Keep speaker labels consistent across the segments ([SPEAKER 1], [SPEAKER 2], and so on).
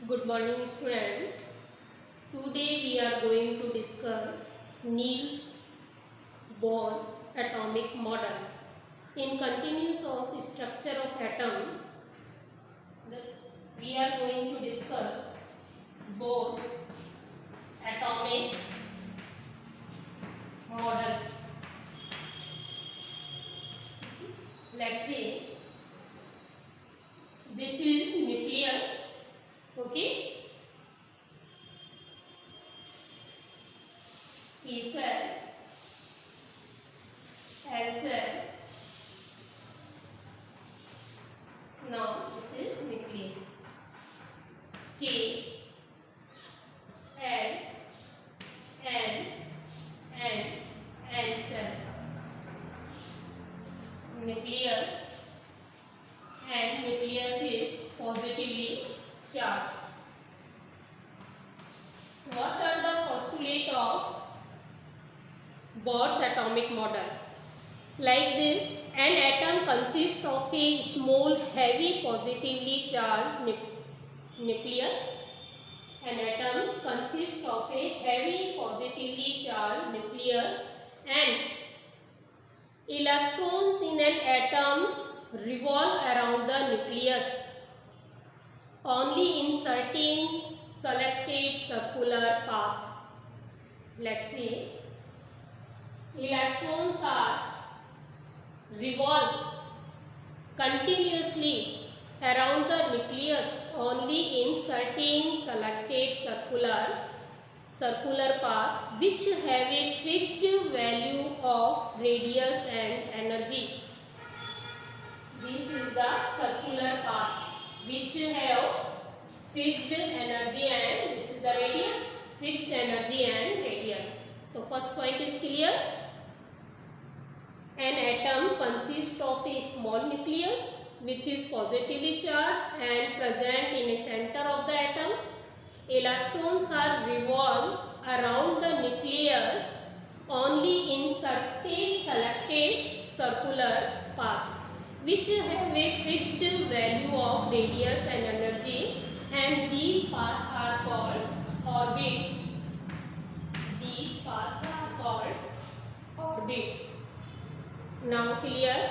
[SPEAKER 1] Good morning, student. Today we are going to discuss Niels Bohr atomic model. In continuous of structure of atom, we are going to discuss Bohr's atomic model. Let's see. This is nucleus. Okay. A cell, L cell. Now this is nucleus. K, L, N, and N cells. Nucleus, and nucleus is positively charged. What are the postulates of Bohr's atomic model? Like this, an atom consists of a small, heavy, positively charged nucleus. An atom consists of a heavy, positively charged nucleus, and electrons in an atom revolve around the nucleus only in certain selected circular path. Let's see. Electrons are revolve continuously around the nucleus only in certain selected circular path which have a fixed value of radius and energy. This is the circular path which have fixed energy and this is the radius, fixed energy and radius. So first point is clear. An atom consists of a small nucleus which is positively charged and present in the center of the atom. Electrons are revolve around the nucleus only in certain selected circular path which have a fixed value of radius and energy, and these paths are called orbit. These paths are called orbits. Now clear?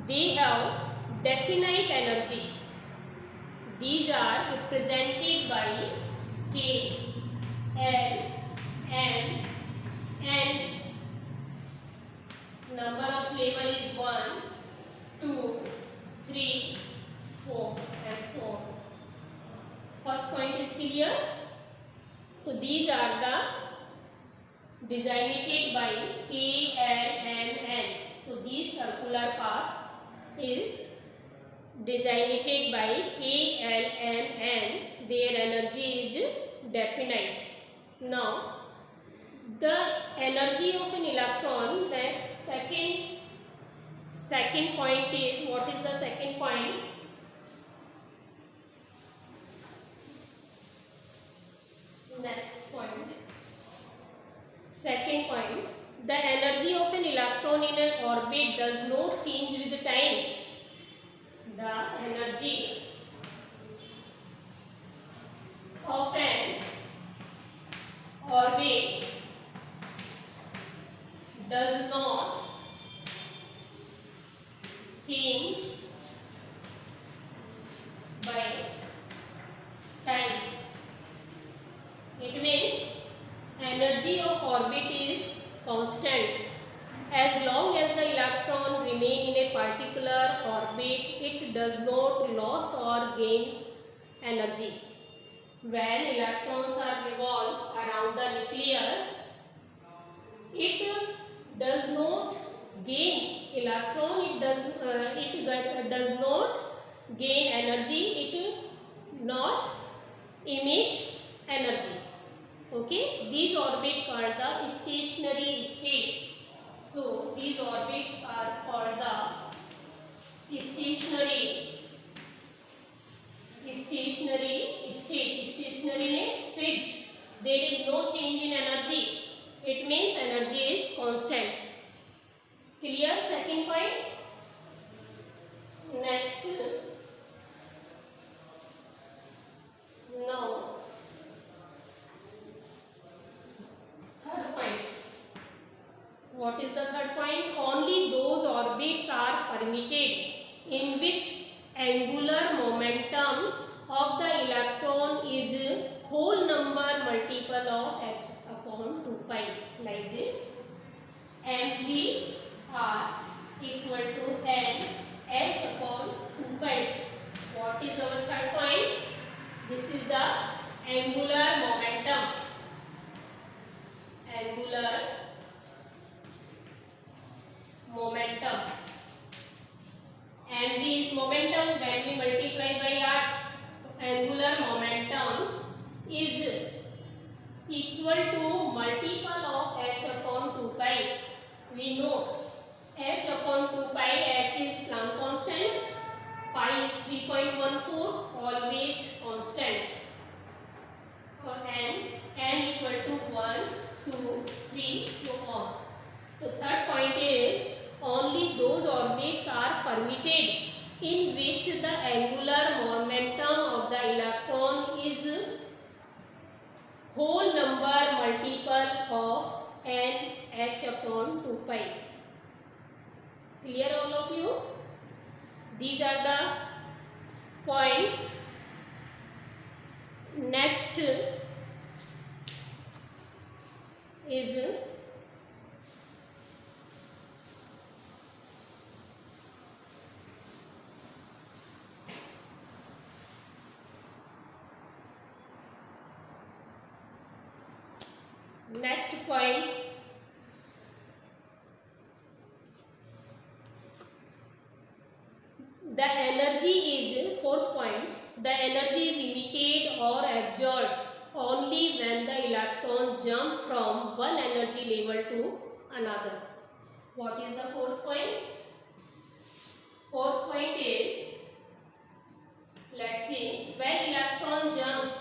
[SPEAKER 1] They have definite energy. These are represented by K, L, N, and number of level is 1, 2, 3, 4 and so on. First point is clear? So these are the designated by K, L, and N. So this circular path is designated by K, L, and N. Their energy is definite. Now the energy of an electron, that second point is, what is the second point? Next point. Second point, the energy of an electron in an orbit does not change with time. The energy of an orbit does not change by time. It means energy of orbit is constant. As long as the electron remain in a particular orbit, it does not lose or gain energy. When electrons are revolve around the nucleus, it does not gain electron, it does not gain energy, it not emit energy. Okay, these orbits are the stationary state. So these orbits are called the stationary state. Stationary means fixed. There is no change in energy. It means energy is constant. Clear? Second point. Next. Now What is the third point? Only those orbits are permitted in which angular momentum of the electron is whole number multiple of h upon 2 pi, like this. mv are equal to n h upon 2 pi. What is our third point? This is the angular momentum. Angular momentum. mv is momentum. When we multiply by r, angular momentum is equal to multiple of h upon 2 pi. We know h upon 2 pi, h is Planck constant, pi is 3.14, always constant. For n equal to 1, 2, 3, so on. So third point is only those orbits are permitted in which the angular momentum of the electron is whole number multiple of n h upon 2 pi. Clear all of you? These are the points. Next is next point. The energy is, fourth point, the energy is emitted or absorbed only when the electron jump from one energy level to another. What is the fourth point? Fourth point is, let's see, when electron jump,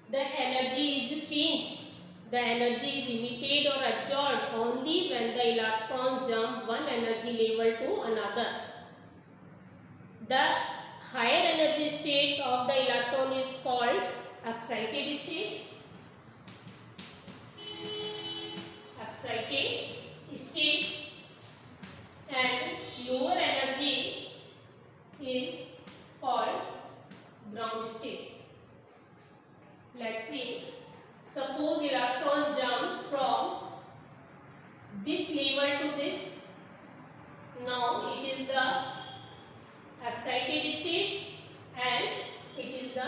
[SPEAKER 1] the energy is changed. The energy is emitted or absorbed only when the electron jump one energy level to another. The higher energy state of the electron is called excited state. Excited state. And lower energy is called ground state. Let's see. Suppose electron jump from this level to this. Now it is the excited state and it is the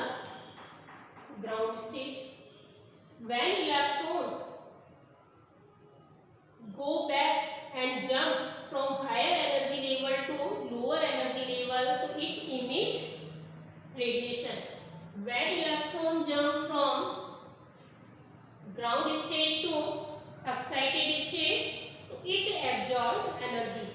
[SPEAKER 1] ground state. When electron go back and jump from higher energy level to lower energy level, to it emit radiation. When electron jump from ground state to excited state, it absorbs energy.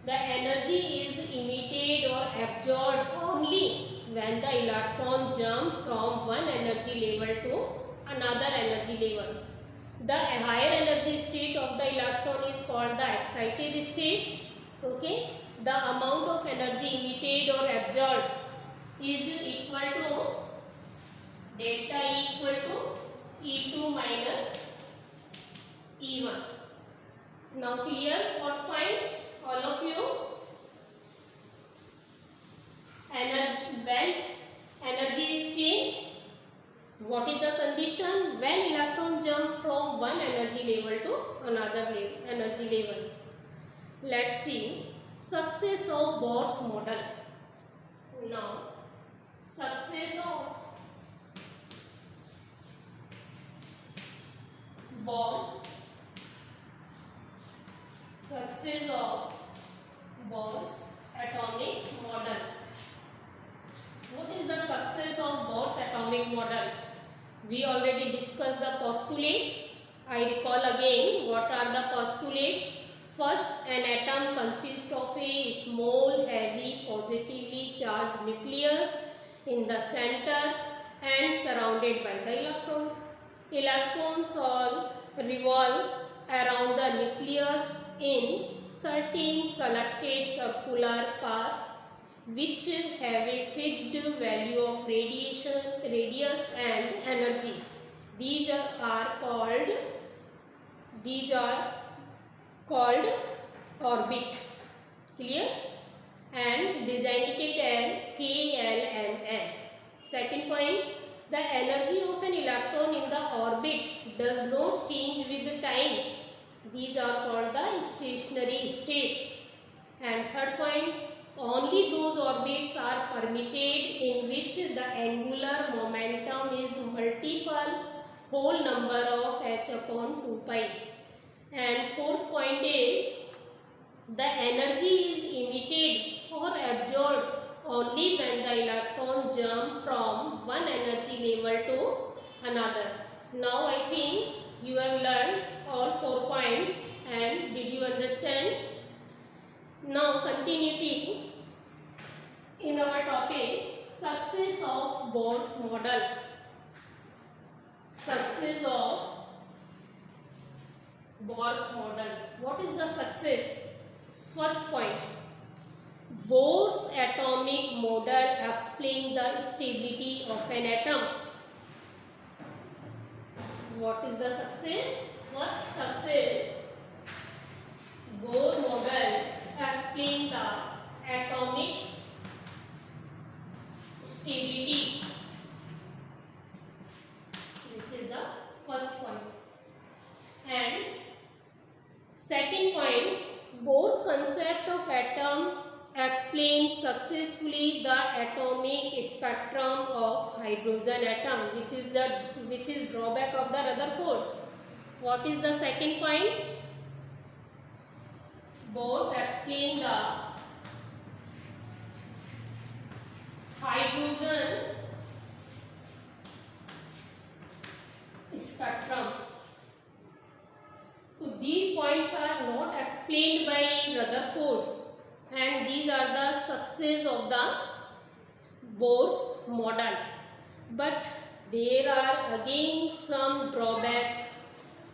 [SPEAKER 1] The energy is emitted or absorbed only when the electron jump from one energy level to another energy level. The higher energy state of the electron is called the excited state. Okay, the amount of energy emitted or absorbed is equal to delta E equal to E2 minus E1. Now clear what point all of you? When energy is changed, what is the condition? When electron jump from one energy level to another energy level. Let's see success of Bohr's model. Now success of Bohr's atomic model. What is the success of Bohr's atomic model? We already discussed the postulate. I recall again what are the postulate. First, an atom consists of a small, heavy, positively charged nucleus in the center and surrounded by the electrons. Electrons all revolve around the nucleus in certain selected circular path which have a fixed value of radius and energy. These are called These are called orbit. Clear? And designated as KLMN. Second point, the energy of an electron in the orbit does not change with time. These are called the stationary state. And third point, only those orbits are permitted in which the angular momentum is multiple whole number of h upon 2 pi. And fourth point is, the energy is emitted or absorbed only when the electron jump from one energy level to another. Now I think you have learned all 4 points, and did you understand? Now continuity in our topic, success of Bohr's model. Success of Bohr model. What is the success? First point, Bohr's atomic model explains the stability of an atom. What is the success? First success, Bohr model explains the atomic stability. This is the first point. And second point, Bohr's concept of atom explains successfully the atomic spectrum of hydrogen atom, which is drawback of the Rutherford. What is the second point? Bohr explains the hydrogen spectrum. So these points are not explained by Rutherford, and these are the success of the Bohr's model. But there are again some drawback.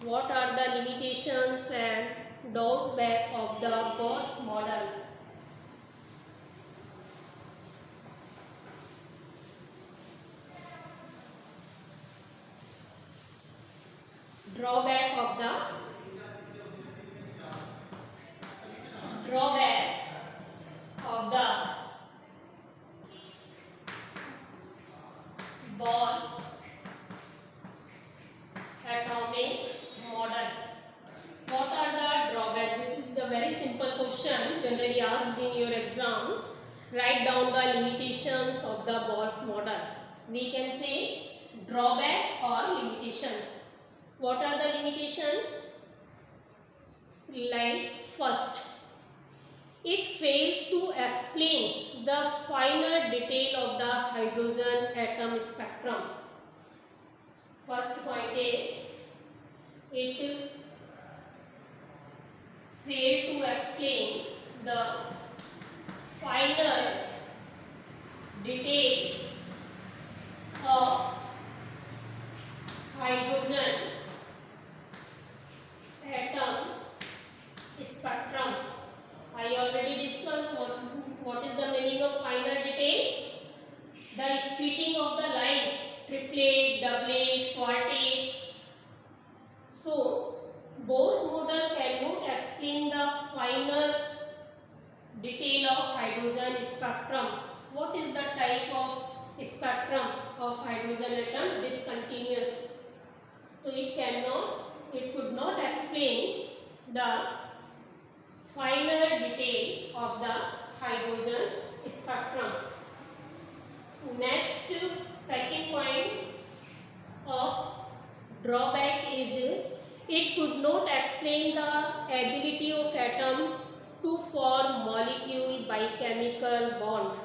[SPEAKER 1] What are the limitations and drawback of the Bohr's model? Drawback of the Bohr's atomic model. What are the drawbacks? This is the very simple question generally asked in your exam. Write down the limitations of the Bohr's model. We can say drawback or limitations. What are the limitations? Like first, it fails to explain the finer detail of the hydrogen atom spectrum. First point is, it failed to explain the finer detail of hydrogen atom spectrum. I already discussed what is the meaning of finer detail. The splitting of the lines, triplet, doublet, quartet. So Bohr's model cannot explain the finer detail of hydrogen spectrum. What is the type of spectrum of hydrogen atom? Discontinuous. So it could not explain the finer detail of the hydrogen spectrum. Next, second point of drawback is, it could not explain the ability of atom to form molecule by chemical bond.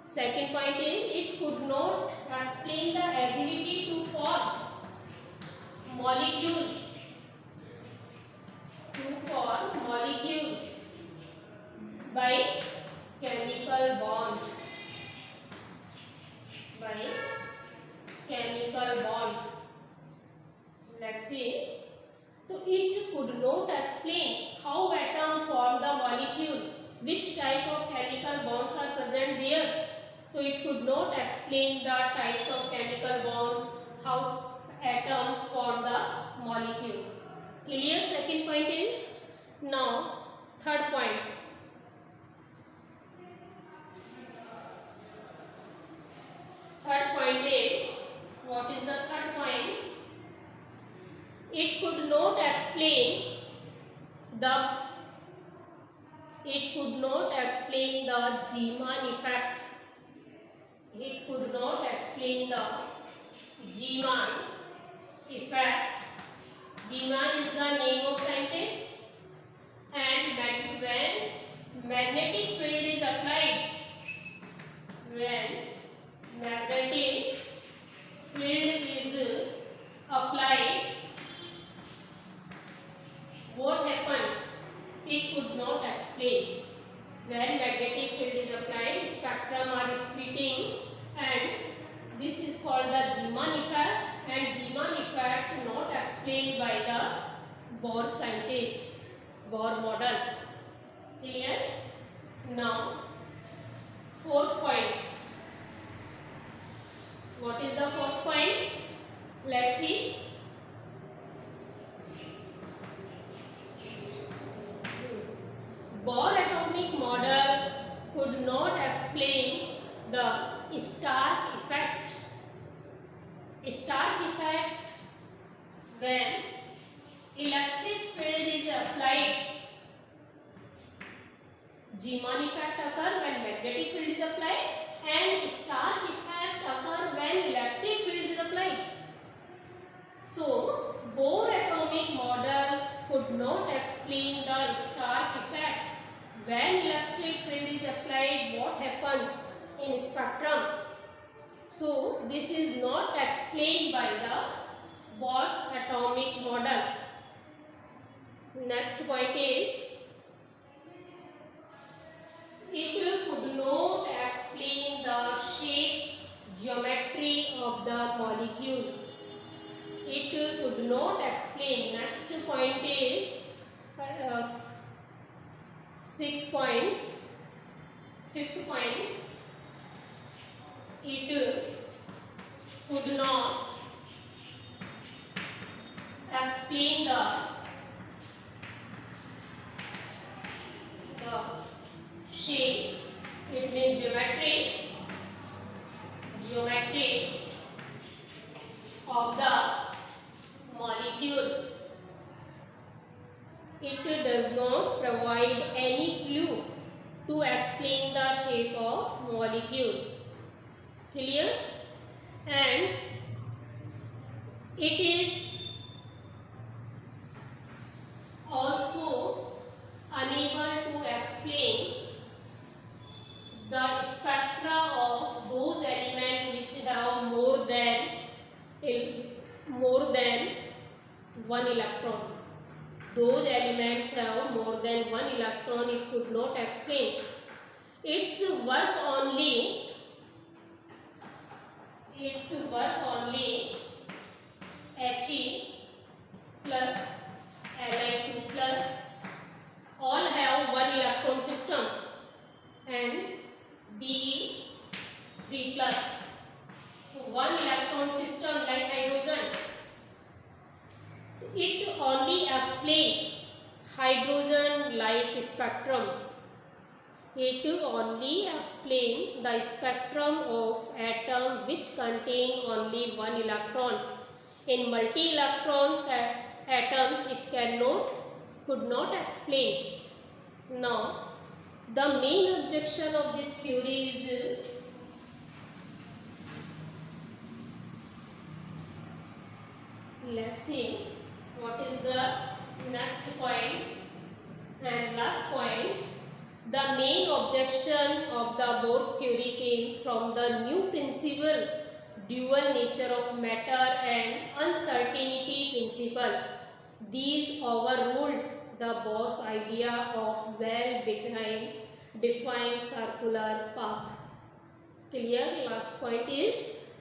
[SPEAKER 1] Second point is, it could not explain the ability to form molecule by chemical bond. Let's see. So it could not explain how atom form the molecule, which type of chemical bonds are present there. So it could not explain the types of chemical bond, how atom form the molecule. Clear? Second point is. Now third point. Third point is, what is the third point? It could not explain the Zeeman effect. It could not explain the Zeeman effect. Zeeman is the name of scientist, and when magnetic field is applied, what happened? It could not explain. When magnetic field is applied, spectrum are splitting, and this is called the Zeeman effect, and Zeeman effect not explained by the Bohr scientist, Bohr model. Clear? Now fourth point. What is the fourth point? Let's see. Bohr atomic model could not explain the Stark effect. Stark effect, when electric field is applied, Zeeman effect occur when magnetic field is applied, and Stark effect occur when electric field is applied. So Bohr atomic model could not explain the Stark effect. When electric field is applied, what happened in spectrum? So this is not explained by the Bohr's atomic model. Next point is, it could not explain the shape, geometry of the molecule. It could not explain. Next point is fifth point. It could not explain the shape. It means geometry of the molecule. It does not provide any clue to explain the shape of molecule. Clear? And it is also unable to explain the spectra of those elements which have more than one electron. Those elements have more than one electron. It could not explain. Its work only He plus Li2 plus all have one electron system, and Be3 plus. So one electron system like hydrogen. It only explains hydrogen like spectrum. It only explains the spectrum of atom which contain only one electron. In multi-electrons atoms it could not explain. Now the main objection of this theory is let's see what is the next point and last point. The main objection of the Bohr's theory came from the new principle, dual nature of matter and uncertainty principle. These overruled the Bohr's idea of well-defined circular path. Clear? Last point is,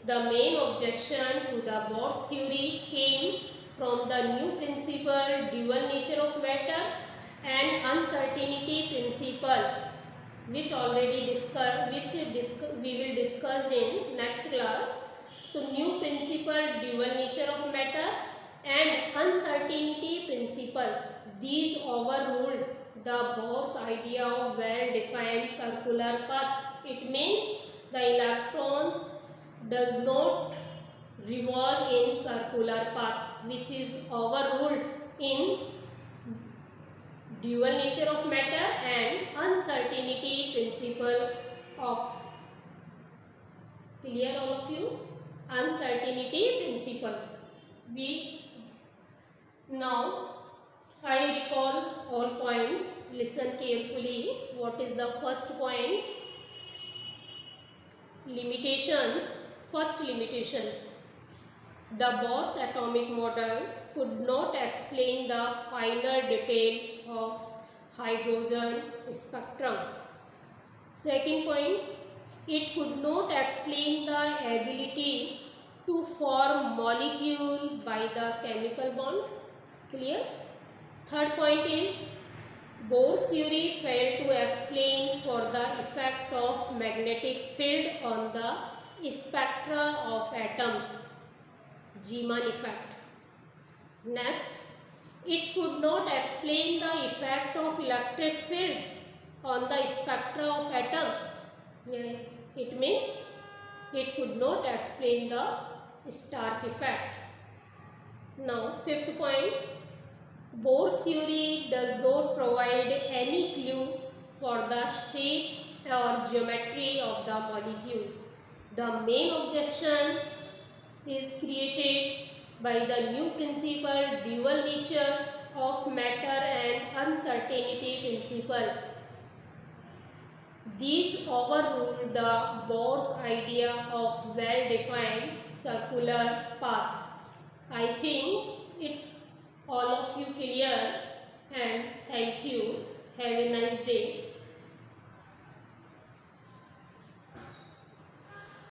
[SPEAKER 1] the main objection to the Bohr's theory came from the new principle, dual nature of matter and uncertainty principle, which we will discuss in next class. So new principle, dual nature of matter and uncertainty principle. These overruled the Bohr's idea of well-defined circular path. It means the electrons does not revolve in circular path, which is overruled in dual nature of matter and uncertainty principle of. Clear all of you? Uncertainty principle. We now I recall all points. Listen carefully. What is the first point? Limitations. First limitation. The Bohr's atomic model could not explain the finer detail of hydrogen spectrum. Second point, it could not explain the ability to form molecule by the chemical bond. Clear? Third point is, Bohr's theory failed to explain for the effect of magnetic field on the spectra of atoms. Zeeman effect. Next, it could not explain the effect of electric field on the spectra of atom. It means it could not explain the Stark effect. Now, fifth point, Bohr's theory does not provide any clue for the shape or geometry of the molecule. The main objection is created by the new principle dual nature of matter and uncertainty principle. These overrule the Bohr's idea of well-defined circular path. I think it's all of you clear, and thank you. Have a nice day.